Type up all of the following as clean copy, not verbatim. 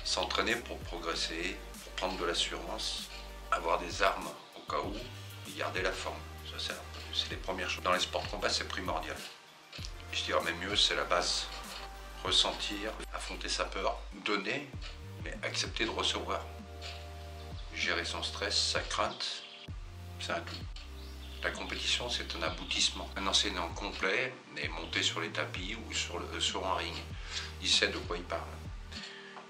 S'entraîner pour progresser, pour prendre de l'assurance, avoir des armes au cas où, et garder la forme. Ça, c'est les premières choses. Dans les sports de combat, c'est primordial. Je dirais même mieux, c'est la base. Ressentir, affronter sa peur, donner, mais accepter de recevoir. Gérer son stress, sa crainte, c'est un tout. La compétition, c'est un aboutissement. Un enseignant complet est monté sur les tapis ou sur un ring. Il sait de quoi il parle.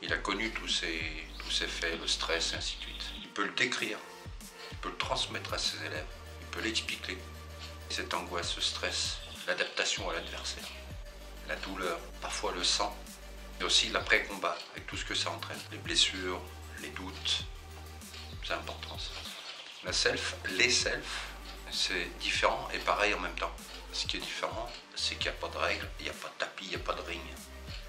Il a connu tous ces faits, le stress, et ainsi de suite. Il peut le décrire, il peut le transmettre à ses élèves, il peut l'expliquer. Cette angoisse, ce stress, l'adaptation à l'adversaire, la douleur, parfois le sang, et aussi l'après-combat, avec tout ce que ça entraîne. Les blessures, les doutes, c'est important ça. La self, les selfs, c'est différent et pareil en même temps. Ce qui est différent, c'est qu'il n'y a pas de règles, il n'y a pas de tapis, il n'y a pas de ring.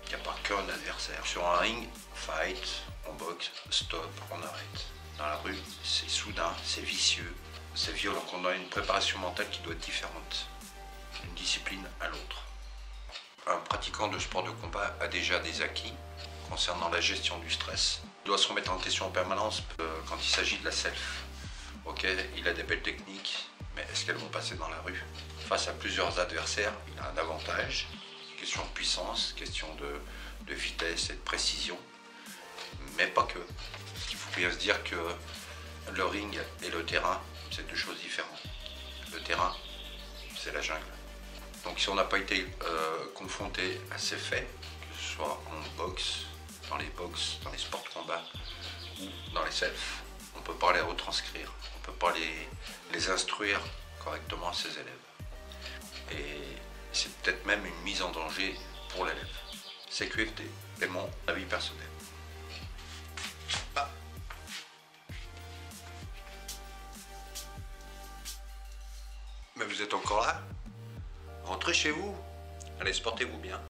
Il n'y a pas qu'un adversaire. Sur un ring, fight, on boxe, stop, on arrête. Dans la rue, c'est soudain, c'est vicieux, c'est violent. On a une préparation mentale qui doit être différente d'une discipline à l'autre. Un pratiquant de sport de combat a déjà des acquis concernant la gestion du stress. Il doit se remettre en question en permanence quand il s'agit de la self. Ok, il a des belles techniques, mais est-ce qu'elles vont passer dans la rue? Face à plusieurs adversaires, il a un avantage. Question de puissance, question de vitesse et de précision, mais pas que. Il faut bien se dire que le ring et le terrain, c'est deux choses différentes. Le terrain, c'est la jungle. Donc si on n'a pas été confronté à ces faits, que ce soit en boxe, dans les sports de combat ou dans les selfs, on ne peut pas les retranscrire, on ne peut pas les instruire correctement à ses élèves. Et c'est peut-être même une mise en danger pour l'élève. CQFD est mon avis personnel. Ah. Mais vous êtes encore là? Rentrez chez vous. Allez, portez-vous bien.